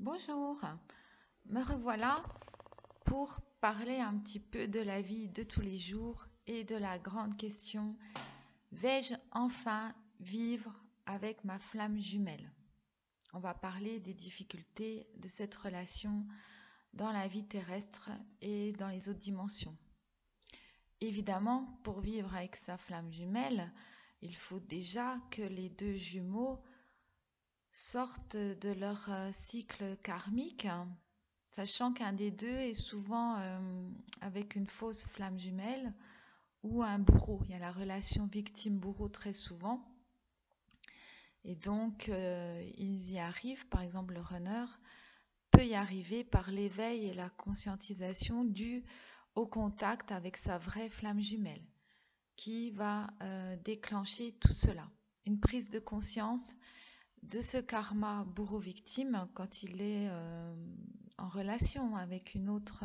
Bonjour, me revoilà pour parler un petit peu de la vie de tous les jours et de la grande question, vais-je enfin vivre avec ma flamme jumelle? On va parler des difficultés de cette relation dans la vie terrestre et dans les autres dimensions. Évidemment, pour vivre avec sa flamme jumelle, il faut déjà que les deux jumeaux sortent de leur cycle karmique, sachant qu'un des deux est souvent avec une fausse flamme jumelle ou un bourreau. Il y a la relation victime-bourreau très souvent. Et donc, ils y arrivent, par exemple le runner peut y arriver par l'éveil et la conscientisation due au contact avec sa vraie flamme jumelle, qui va déclencher tout cela. Une prise de conscience de ce karma bourreau-victime quand il est en relation avec une autre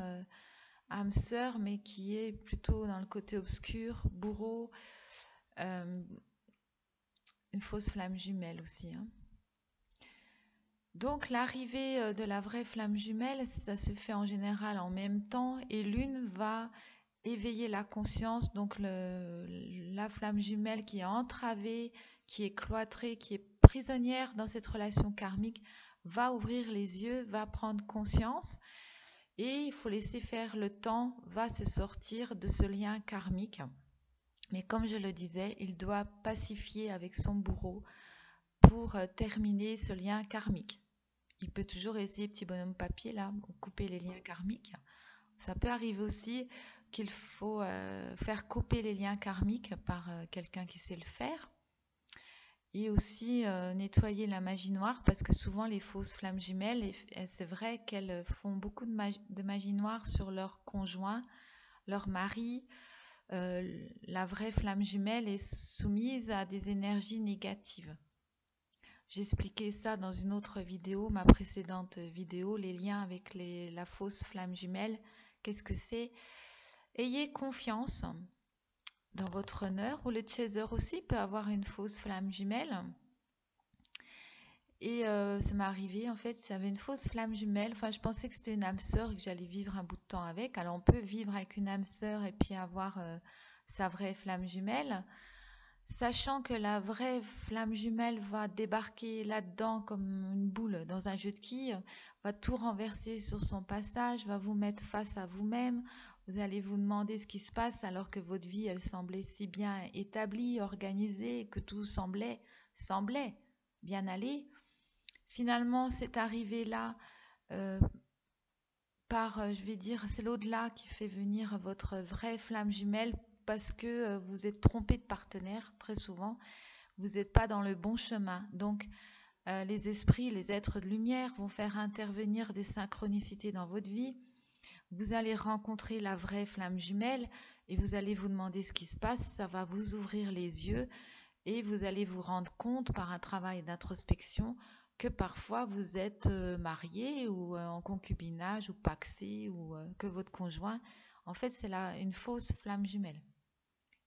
âme sœur, mais qui est plutôt dans le côté obscur, bourreau, une fausse flamme jumelle aussi. Donc l'arrivée de la vraie flamme jumelle, ça se fait en général en même temps et l'une va éveiller la conscience, donc la flamme jumelle qui est entravée, qui est cloîtrée, qui est prisonnière dans cette relation karmique, va ouvrir les yeux, va prendre conscience et il faut laisser faire le temps, va se sortir de ce lien karmique. Mais comme je le disais, il doit pacifier avec son bourreau pour terminer ce lien karmique. Il peut toujours essayer, petit bonhomme papier, là, pour couper les liens karmiques. Ça peut arriver aussi qu'il faut faire couper les liens karmiques par quelqu'un qui sait le faire. Et aussi nettoyer la magie noire, parce que souvent les fausses flammes jumelles, c'est vrai qu'elles font beaucoup de magie noire sur leur conjoint, leur mari. La vraie flamme jumelle est soumise à des énergies négatives. J'expliquais ça dans une autre vidéo, ma précédente vidéo, les liens avec la fausse flamme jumelle. Qu'est-ce que c'est? Ayez confiance dans votre runner, ou le chaser aussi peut avoir une fausse flamme jumelle. Et ça m'est arrivé, en fait, j'avais une fausse flamme jumelle. Enfin, je pensais que c'était une âme sœur et que j'allais vivre un bout de temps avec. Alors, on peut vivre avec une âme sœur et puis avoir sa vraie flamme jumelle, sachant que la vraie flamme jumelle va débarquer là-dedans comme une boule dans un jeu de quilles, va tout renverser sur son passage, va vous mettre face à vous-même. Vous allez vous demander ce qui se passe alors que votre vie, elle semblait si bien établie, organisée, que tout semblait bien aller. Finalement, c'est arrivé là je vais dire, c'est l'au-delà qui fait venir votre vraie flamme jumelle parce que vous êtes trompé de partenaire très souvent. Vous n'êtes pas dans le bon chemin. Donc, les esprits, les êtres de lumière vont faire intervenir des synchronicités dans votre vie. Vous allez rencontrer la vraie flamme jumelle et vous allez vous demander ce qui se passe. Ça va vous ouvrir les yeux et vous allez vous rendre compte par un travail d'introspection que parfois vous êtes marié ou en concubinage ou pacsé ou que votre conjoint, en fait, c'est là une fausse flamme jumelle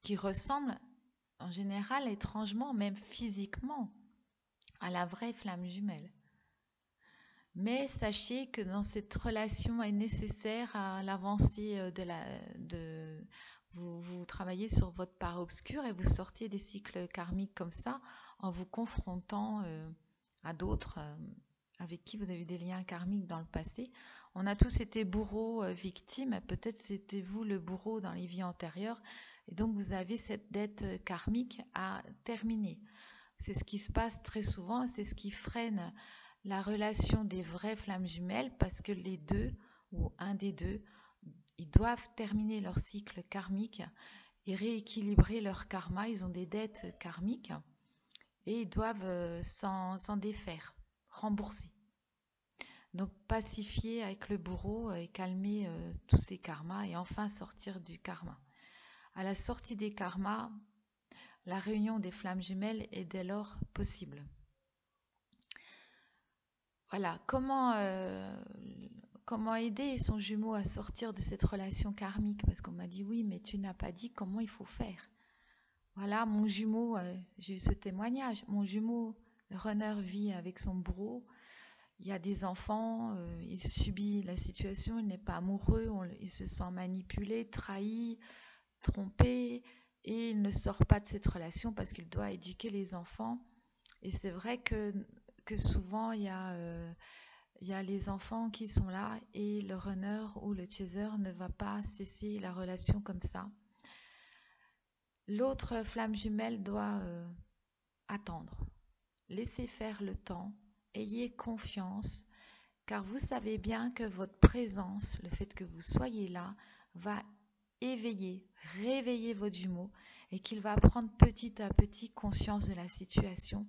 qui ressemble en général étrangement, même physiquement, à la vraie flamme jumelle. Mais sachez que dans cette relation est nécessaire à l'avancée vous travaillez sur votre part obscure et vous sortiez des cycles karmiques comme ça en vous confrontant à d'autres avec qui vous avez eu des liens karmiques dans le passé. On a tous été bourreaux, victimes, peut-être c'était vous le bourreau dans les vies antérieures et donc vous avez cette dette karmique à terminer. C'est ce qui se passe très souvent, c'est ce qui freine la relation des vraies flammes jumelles parce que les deux ou un des deux, ils doivent terminer leur cycle karmique et rééquilibrer leur karma. Ils ont des dettes karmiques et ils doivent s'en défaire, rembourser. Donc pacifier avec le bourreau et calmer tous ces karmas et enfin sortir du karma. À la sortie des karmas, la réunion des flammes jumelles est dès lors possible. Voilà, comment aider son jumeau à sortir de cette relation karmique? Parce qu'on m'a dit oui, mais tu n'as pas dit comment il faut faire. Voilà, mon jumeau, j'ai eu ce témoignage. Mon jumeau, le runner, vit avec son bourreau. Il y a des enfants, il subit la situation, il n'est pas amoureux, il se sent manipulé, trahi, trompé, et il ne sort pas de cette relation parce qu'il doit éduquer les enfants. Et c'est vrai que souvent, il y a les enfants qui sont là et le runner ou le chaser ne va pas cesser la relation comme ça. L'autre flamme jumelle doit attendre. Laissez faire le temps, ayez confiance, car vous savez bien que votre présence, le fait que vous soyez là, va éveiller, réveiller votre jumeau et qu'il va prendre petit à petit conscience de la situation.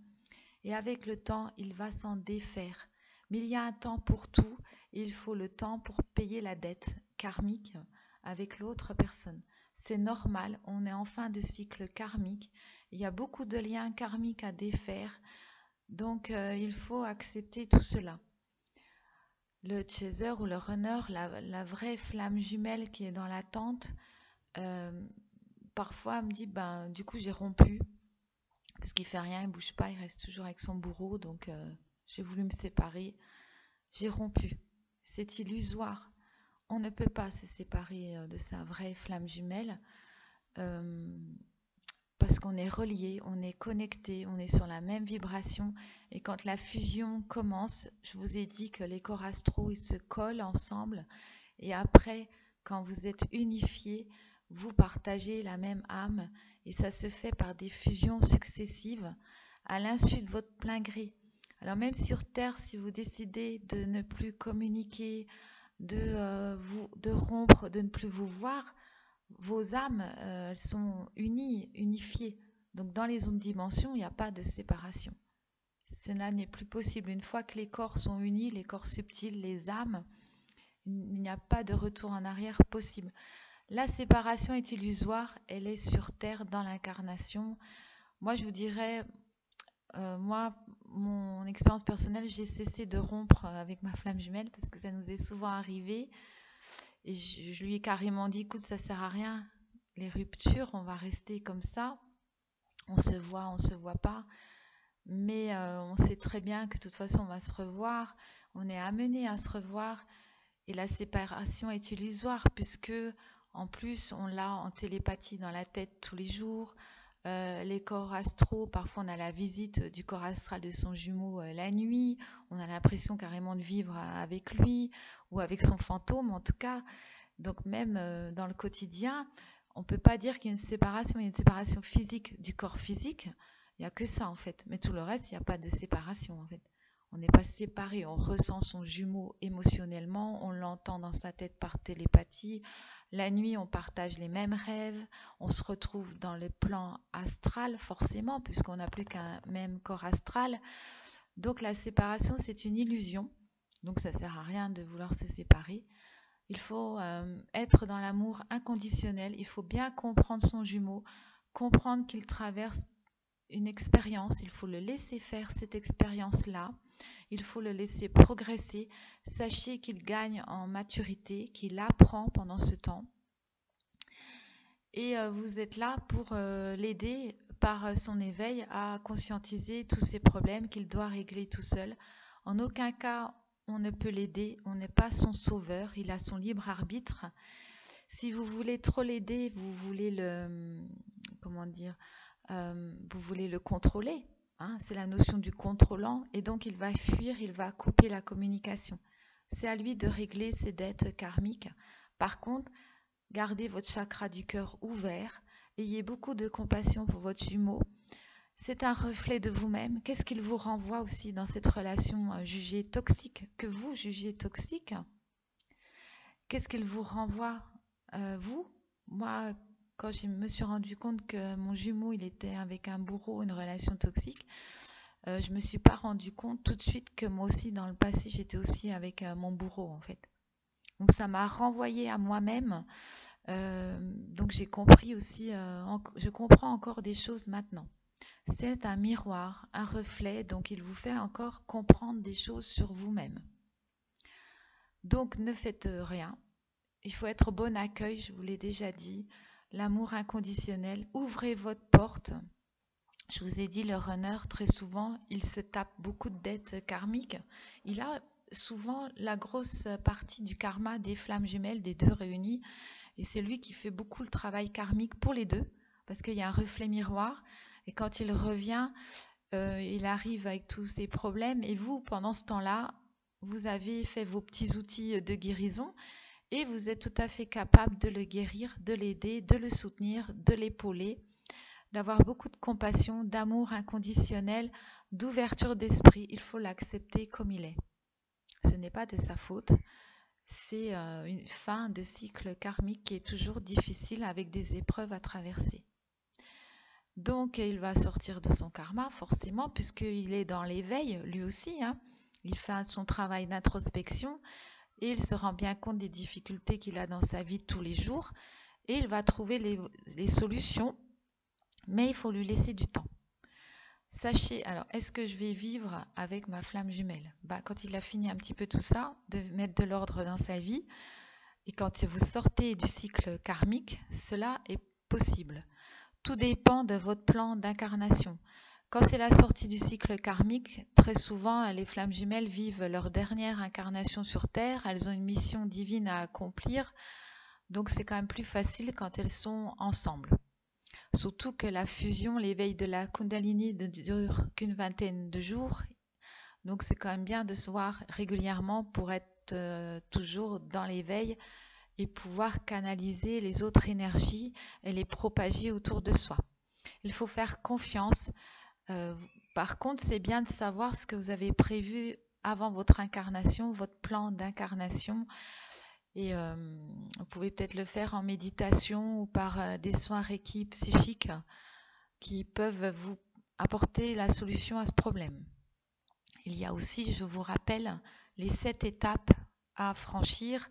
Et avec le temps, il va s'en défaire. Mais il y a un temps pour tout et il faut le temps pour payer la dette karmique avec l'autre personne. C'est normal, on est en fin de cycle karmique. Il y a beaucoup de liens karmiques à défaire. Donc, il faut accepter tout cela. Le chaser ou le runner, la vraie flamme jumelle qui est dans l'attente, euh, parfois me dit, ben, du coup, j'ai rompu, parce qu'il fait rien, il bouge pas, il reste toujours avec son bourreau, donc j'ai voulu me séparer, j'ai rompu. C'est illusoire. On ne peut pas se séparer de sa vraie flamme jumelle. Euh, Parce qu'on est relié, on est connecté, on est sur la même vibration. Et quand la fusion commence, je vous ai dit que les corps astraux, ils se collent ensemble. Et après, quand vous êtes unifiés, vous partagez la même âme. Et ça se fait par des fusions successives à l'insu de votre plein gré. Alors même sur Terre, si vous décidez de ne plus communiquer, de rompre, de ne plus vous voir, vos âmes, elles sont unies, unifiées. Donc dans les autres dimensions, il n'y a pas de séparation. Cela n'est plus possible. Une fois que les corps sont unis, les corps subtils, les âmes, il n'y a pas de retour en arrière possible. La séparation est illusoire, elle est sur Terre dans l'incarnation. Moi, je vous dirais, moi, mon expérience personnelle, j'ai cessé de rompre avec ma flamme jumelle parce que ça nous est souvent arrivé. Et je lui ai carrément dit, écoute, ça sert à rien, les ruptures, on va rester comme ça. On se voit pas. Mais on sait très bien que de toute façon, on va se revoir. On est amené à se revoir. Et la séparation est illusoire puisque, en plus, on l'a en télépathie dans la tête tous les jours. Les corps astraux, parfois on a la visite du corps astral de son jumeau la nuit. On a l'impression carrément de vivre avec lui ou avec son fantôme en tout cas. Donc même dans le quotidien, on ne peut pas dire qu'il y a une séparation. Il y a une séparation physique du corps physique. Il n'y a que ça en fait. Mais tout le reste, il n'y a pas de séparation en fait. On n'est pas séparés. On ressent son jumeau émotionnellement. On l'entend dans sa tête par télépathie. La nuit, on partage les mêmes rêves. On se retrouve dans le plan astral forcément puisqu'on n'a plus qu'un même corps astral. Donc la séparation, c'est une illusion. Donc ça ne sert à rien de vouloir se séparer. Il faut être dans l'amour inconditionnel. Il faut bien comprendre son jumeau, comprendre qu'il traverse une expérience. Il faut le laisser faire cette expérience-là. Il faut le laisser progresser. Sachez qu'il gagne en maturité, qu'il apprend pendant ce temps. Et vous êtes là pour l'aider par son éveil à conscientiser tous ces problèmes qu'il doit régler tout seul. En aucun cas, on ne peut l'aider, on n'est pas son sauveur, il a son libre arbitre. Si vous voulez trop l'aider, vous voulez vous voulez le contrôler, hein, c'est la notion du contrôlant, et donc il va fuir, il va couper la communication. C'est à lui de régler ses dettes karmiques. Par contre, gardez votre chakra du cœur ouvert, ayez beaucoup de compassion pour votre jumeau. C'est un reflet de vous-même. Qu'est-ce qu'il vous renvoie aussi dans cette relation jugée toxique, que vous jugez toxique? Qu'est-ce qu'il vous renvoie, vous? Moi, quand je me suis rendu compte que mon jumeau, il était avec un bourreau, une relation toxique, je me suis pas rendu compte tout de suite que moi aussi, dans le passé, j'étais aussi avec mon bourreau, en fait. Donc ça m'a renvoyé à moi-même. Donc j'ai compris aussi, je comprends encore des choses maintenant. C'est un miroir, un reflet, donc il vous fait encore comprendre des choses sur vous-même. Donc ne faites rien. Il faut être au bon accueil, je vous l'ai déjà dit. L'amour inconditionnel. Ouvrez votre porte. Je vous ai dit, le runner, très souvent, il se tape beaucoup de dettes karmiques. Il a souvent la grosse partie du karma des flammes jumelles, des deux réunies. Et c'est lui qui fait beaucoup le travail karmique pour les deux, parce qu'il y a un reflet miroir. Et quand il revient, il arrive avec tous ses problèmes. Et vous, pendant ce temps-là, vous avez fait vos petits outils de guérison et vous êtes tout à fait capable de le guérir, de l'aider, de le soutenir, de l'épauler, d'avoir beaucoup de compassion, d'amour inconditionnel, d'ouverture d'esprit. Il faut l'accepter comme il est. Ce n'est pas de sa faute. C'est une fin de cycle karmique qui est toujours difficile avec des épreuves à traverser. Donc il va sortir de son karma forcément puisqu'il est dans l'éveil lui aussi. Il fait son travail d'introspection et il se rend bien compte des difficultés qu'il a dans sa vie de tous les jours et il va trouver les solutions, mais il faut lui laisser du temps. Sachez, alors, est-ce que je vais vivre avec ma flamme jumelle? Quand il a fini un petit peu tout ça, de mettre de l'ordre dans sa vie, et quand vous sortez du cycle karmique, cela est possible. Tout dépend de votre plan d'incarnation. Quand c'est la sortie du cycle karmique, très souvent, les flammes jumelles vivent leur dernière incarnation sur Terre. Elles ont une mission divine à accomplir. Donc, c'est quand même plus facile quand elles sont ensemble. Surtout que la fusion, l'éveil de la Kundalini ne dure qu'une vingtaine de jours. Donc, c'est quand même bien de se voir régulièrement pour être toujours dans l'éveil et pouvoir canaliser les autres énergies et les propager autour de soi. Il faut faire confiance. Par contre, c'est bien de savoir ce que vous avez prévu avant votre incarnation, votre plan d'incarnation. Et vous pouvez peut-être le faire en méditation ou par des soins Reiki psychiques qui peuvent vous apporter la solution à ce problème. Il y a aussi, je vous rappelle, les 7 étapes à franchir.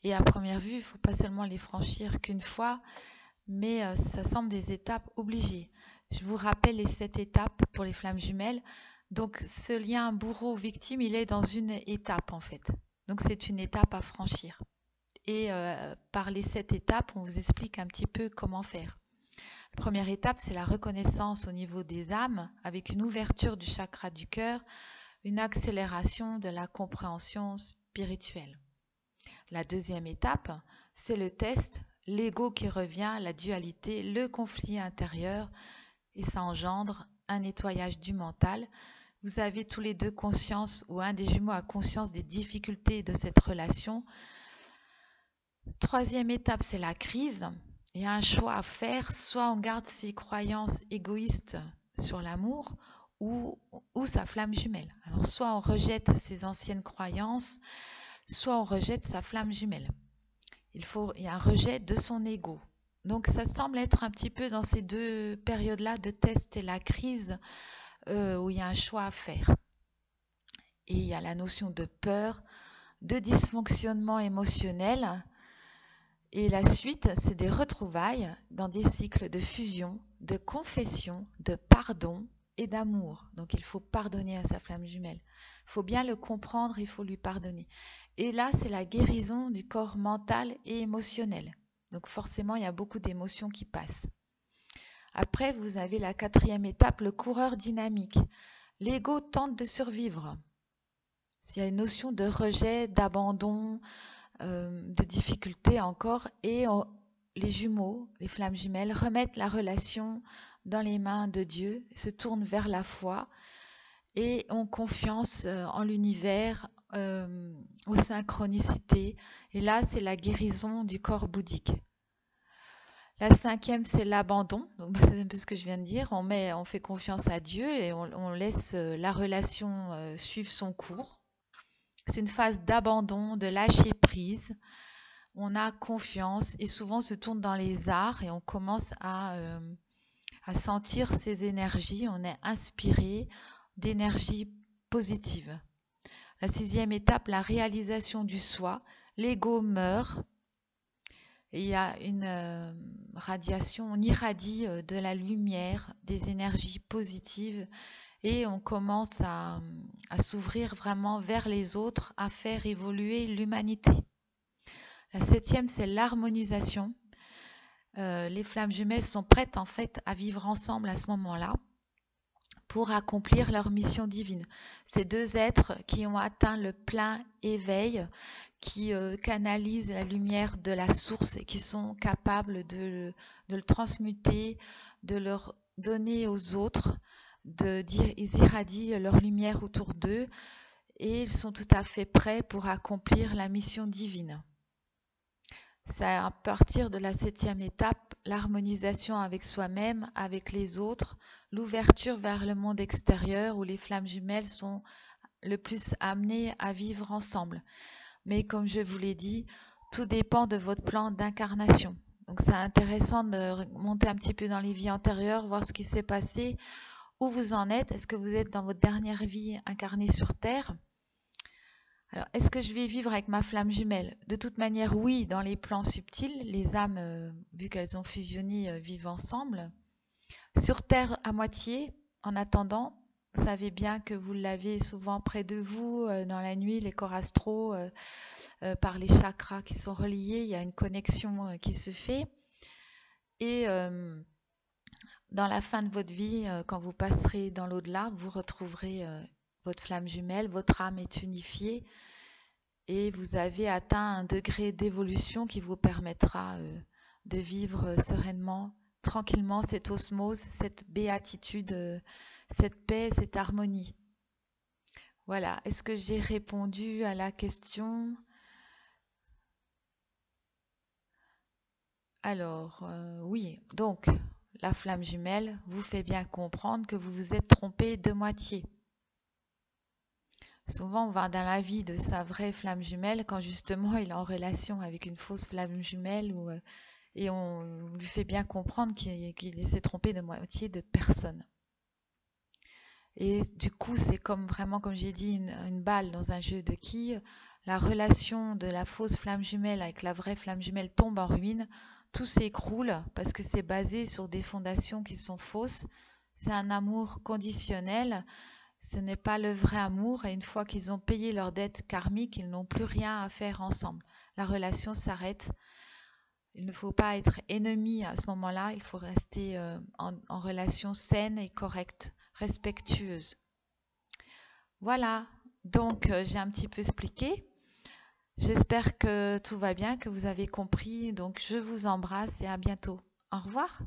Et à première vue, il ne faut pas seulement les franchir qu'une fois, mais ça semble des étapes obligées. Je vous rappelle les 7 étapes pour les flammes jumelles. Donc ce lien bourreau-victime, il est dans une étape en fait. Donc c'est une étape à franchir. Et par les 7 étapes, on vous explique un petit peu comment faire. La première étape, c'est la reconnaissance au niveau des âmes, avec une ouverture du chakra du cœur, une accélération de la compréhension spirituelle. La deuxième étape, c'est le test, l'ego qui revient, la dualité, le conflit intérieur, et ça engendre un nettoyage du mental. Vous avez tous les deux conscience, ou un des jumeaux a conscience des difficultés de cette relation. Troisième étape, c'est la crise. Il y a un choix à faire, soit on garde ses croyances égoïstes sur l'amour, ou sa flamme jumelle. Alors soit on rejette ses anciennes croyances, soit on rejette sa flamme jumelle. Il y a un rejet de son ego. Donc ça semble être un petit peu dans ces deux périodes-là de test et la crise où il y a un choix à faire. Et il y a la notion de peur, de dysfonctionnement émotionnel. Et la suite, c'est des retrouvailles dans des cycles de fusion, de confession, de pardon et d'amour. Donc il faut pardonner à sa flamme jumelle. Il faut bien le comprendre, il faut lui pardonner. Et là, c'est la guérison du corps mental et émotionnel. Donc forcément, il y a beaucoup d'émotions qui passent. Après, vous avez la quatrième étape, le coureur dynamique. L'ego tente de survivre. Il y a une notion de rejet, d'abandon, de difficulté encore. Et les jumeaux, les flammes jumelles, remettent la relation dans les mains de Dieu, se tournent vers la foi et ont confiance en l'univers, aux synchronicités. Et là, c'est la guérison du corps bouddhique. La cinquième, c'est l'abandon. Donc, c'est un peu ce que je viens de dire. On fait confiance à Dieu et on laisse la relation suivre son cours. C'est une phase d'abandon, de lâcher prise. On a confiance et souvent on se tourne dans les arts et on commence à sentir ces énergies. On est inspiré d'énergie positive. La sixième étape, la réalisation du soi. L'ego meurt. Et il y a une radiation, on irradie de la lumière, des énergies positives et on commence à s'ouvrir vraiment vers les autres, à faire évoluer l'humanité. La septième, c'est l'harmonisation. Les flammes jumelles sont prêtes en fait à vivre ensemble à ce moment-là. pour accomplir leur mission divine. Ces deux êtres qui ont atteint le plein éveil, qui canalisent la lumière de la source et qui sont capables de le transmuter, de le donner aux autres, ils irradient leur lumière autour d'eux et ils sont tout à fait prêts pour accomplir la mission divine. C'est à partir de la 7e étape, l'harmonisation avec soi-même, avec les autres, l'ouverture vers le monde extérieur où les flammes jumelles sont le plus amenées à vivre ensemble. Mais comme je vous l'ai dit, tout dépend de votre plan d'incarnation. Donc c'est intéressant de monter un petit peu dans les vies antérieures, voir ce qui s'est passé, où vous en êtes. Est-ce que vous êtes dans votre dernière vie incarnée sur Terre? Alors, est-ce que je vais vivre avec ma flamme jumelle? De toute manière, oui, dans les plans subtils, les âmes, vu qu'elles ont fusionné, vivent ensemble. Sur Terre, à moitié, en attendant, vous savez bien que vous l'avez souvent près de vous, dans la nuit, les corps astraux, par les chakras qui sont reliés, il y a une connexion qui se fait. Et dans la fin de votre vie, quand vous passerez dans l'au-delà, vous retrouverez votre flamme jumelle, votre âme est unifiée et vous avez atteint un degré d'évolution qui vous permettra de vivre sereinement, tranquillement cette osmose, cette béatitude, cette paix, cette harmonie. Voilà, est-ce que j'ai répondu à la question? Alors, oui, donc la flamme jumelle vous fait bien comprendre que vous vous êtes trompé de moitié. Souvent, on va dans la vie de sa vraie flamme jumelle quand justement il est en relation avec une fausse flamme jumelle et on lui fait bien comprendre qu'il s'est trompé de moitié de personne. Et du coup, c'est comme vraiment, comme j'ai dit, une balle dans un jeu de quilles. La relation de la fausse flamme jumelle avec la vraie flamme jumelle tombe en ruine. Tout s'écroule parce que c'est basé sur des fondations qui sont fausses. C'est un amour conditionnel. Ce n'est pas le vrai amour et une fois qu'ils ont payé leur dette karmique, ils n'ont plus rien à faire ensemble. La relation s'arrête. Il ne faut pas être ennemi à ce moment-là, il faut rester en relation saine et correcte, respectueuse. Voilà, donc j'ai un petit peu expliqué. J'espère que tout va bien, que vous avez compris. Donc je vous embrasse et à bientôt. Au revoir.